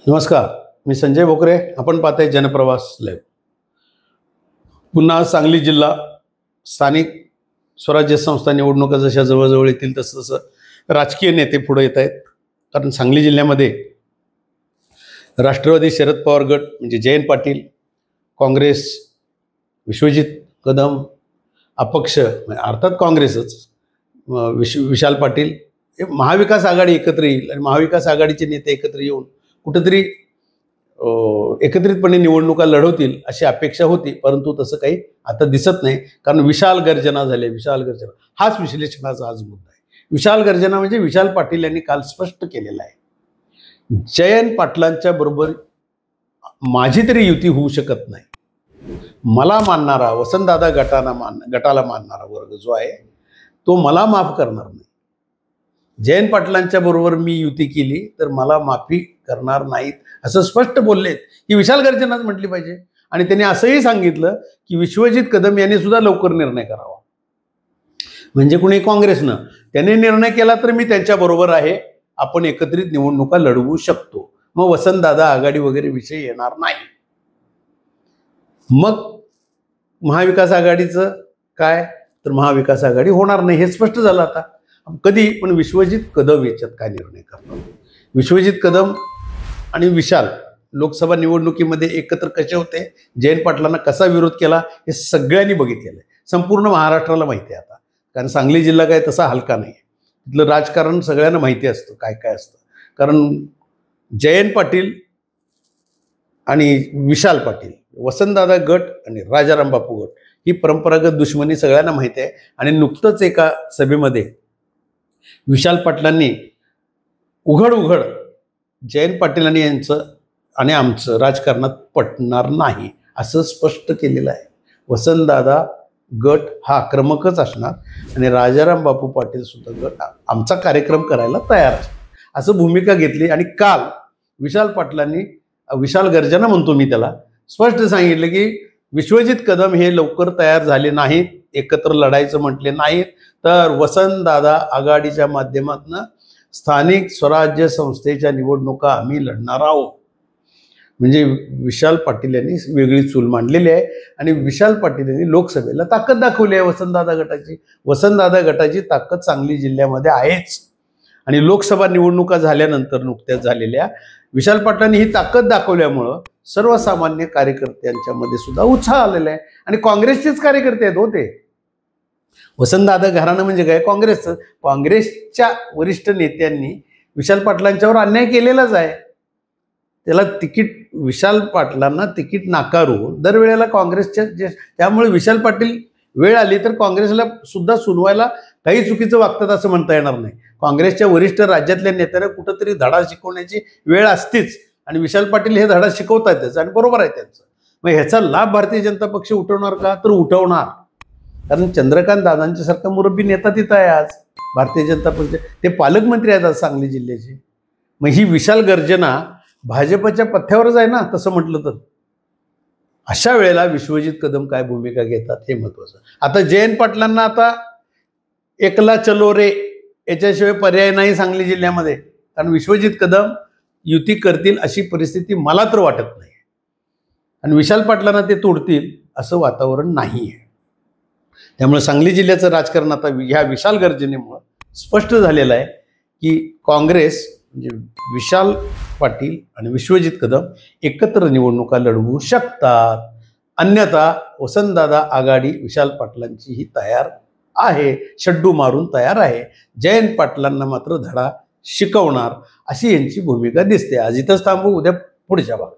नमस्कार, मी संजय भोकरे. आपण पाहताय जनप्रवास लाईव्ह. पुन्हा सांगली जिल्हा स्थानिक स्वराज्य संस्था निवडणुका जशा जवळजवळ येतील तसं तसं राजकीय नेते पुढे येत आहेत. कारण सांगली जिल्ह्यामध्ये राष्ट्रवादी शरद पवार गट म्हणजे जयंत पाटील, काँग्रेस विश्वजित कदम, अपक्ष अर्थात काँग्रेसच विशाल पाटील, महाविकास आघाडी एकत्र येईल आणि महाविकास आघाडीचे नेते एकत्र येऊन कुठेतरी एकत्रितपणे निवडणुका लढवतील अशी अपेक्षा होती. परंतु तसं काही आता दिसत नाही. कारण विशाल गर्जना झाली. विशाल गर्जना हाच विश्लेषणाचा आज मुद्दा आहे. विशाल गर्जना म्हणजे विशाल पाटील यांनी काल स्पष्ट केलेलं आहे, जयंत पाटलांच्या बरोबर माझी तरी युती होऊ शकत नाही. मला मानणारा वसंतदादा गटाला मानणारा वर्ग जो आहे तो मला माफ करणार नाही. जयंत पाटलांच्या बरोबर मी युती केली तर मला माफी करणार नाहीत असं स्पष्ट बोललेत. ही विशाल गर्जनाच म्हटली पाहिजे. आणि त्यांनी असंही सांगितलं की विश्वजित कदम यांनी सुद्धा लवकर निर्णय करावा. म्हणजे कुणी काँग्रेसनं त्याने निर्णय केला तर मी त्यांच्याबरोबर आहे, आपण एकत्रित निवडणुका लढवू शकतो, मग वसंतदादा आघाडी वगैरे विषय येणार नाही. मग महाविकास आघाडीचं काय, तर महाविकास आघाडी होणार नाही हे स्पष्ट झालं आता. कधी पण विश्वजित कदम याच्यात काय निर्णय करतात. विश्वजित कदम आणि विशाल लोकसभा निवडणुकीमध्ये एकत्र कसे होते, जयंत पाटलांना कसा विरोध केला हे सगळ्यांनी बघितलेलं आहे. संपूर्ण महाराष्ट्राला माहिती आहे आता. कारण सांगली जिल्हा काय तसा हलका नाही. तिथलं राजकारण सगळ्यांना माहिती असतं काय काय असतं. कारण जयंत पाटील आणि विशाल पाटील, वसंतदादा गट आणि राजाराम बापू गट ही परंपरागत दुश्मनी सगळ्यांना माहिती आहे. आणि नुकतंच एका सभेमध्ये विशाल पाटलांनी उघड जयंत पाटील यांचं आणि आमचं राजकारणात पटणार नाही असं स्पष्ट केलेलं आहे. वसंतदादा गट हा आक्रमकच असणार आणि राजाराम बापू पाटील सुद्धा गट आमचा कार्यक्रम करायला तयार असणार असं भूमिका घेतली. आणि काल विशाल पाटलांनी, विशाल गर्जना म्हणतो मी त्याला, स्पष्ट सांगितलं की विश्वजित कदम हे लवकर तयार झाले नाहीत, एकत्र लढायचं म्हटले नाहीत, तर वसंतदादा आघाडीच्या माध्यमातून स्थानिक स्वराज्य संस्थेच्या निवडणुका आम्ही लढणार आहोत. म्हणजे विशाल पाटील यांनी वेगळी चूल मांडलेली आहे. आणि विशाल पाटील यांनी लोकसभेला ताकद दाखवली आहे वसंतदादा गटाची. वसंतदादा गटाची ताकद सांगली जिल्ह्यामध्ये आहेच. आणि लोकसभा निवडणुका झाल्यानंतर नुकत्याच झालेल्या विशाल पाटलांनी ही ताकद दाखवल्यामुळं सर्वसामान्य कार्यकर्त्यांच्यामध्ये सुद्धा उत्साह आलेला आहे. आणि काँग्रेसचेच कार्यकर्ते आहेत होते. वसंतदादा घराणं म्हणजे काय, काँग्रेसचं. काँग्रेसच्या वरिष्ठ नेत्यांनी विशाल पाटलांच्यावर अन्याय केलेलाच आहे. त्याला विशाल पाटलांना तिकीट नाकारून दरवेळेला काँग्रेसच्या त्यामुळे विशाल पाटील वेळ आली तर काँग्रेसला सुद्धा सुनवायला काही चुकीचं वागतात असं म्हणता येणार नाही. काँग्रेसच्या वरिष्ठ राज्यातल्या नेत्यांना कुठंतरी धडा शिकवण्याची वेळ असतेच. आणि विशाल पाटील हे धडा शिकवतातच आणि बरोबर आहे त्यांचं. मग ह्याचा लाभ भारतीय जनता पक्ष उठवणार का, तर उठवणार. कारण चंद्रकांत दादांच्यासारखा मुरब्बी नेता तिथं आहे आज भारतीय जनता पक्ष. ते पालकमंत्री आहेत आज सांगली जिल्ह्याचे. मग ही विशाल गर्जना भाजपच्या पथ्यावरच आहे ना तसं म्हटलं तर. अशा वेळेला विश्वजित कदम काय भूमिका घेतात हे महत्वाचं. आता जयंत पाटलांना आता एकला चलो रे याच्याशिवाय पर्याय नाही सांगली जिल्ह्यामध्ये. कारण विश्वजित कदम युती करतील अशी परिस्थिती मला तर वाटत नाही. आणि विशाल पाटलांना ते तोडतील असं वातावरण नाही आहे. त्यामुळे सांगली जिल्ह्याचं राजकारण आता ह्या विशाल गर्जनेमुळं स्पष्ट झालेलं आहे की काँग्रेस म्हणजे विशाल पाटील आणि विश्वजित कदम एकत्र निवडणुका लढवू शकतात. अन्यथा वसंतदादा आघाडी विशाल पाटलांची ही तयार आहे, शड्डू मारून तयार आहे. जयंत पाटलांना मात्र धडा शिकवणार अशी यांची भूमिका दिसते. आज इथंच थांबू, उद्या पुढच्या भागात.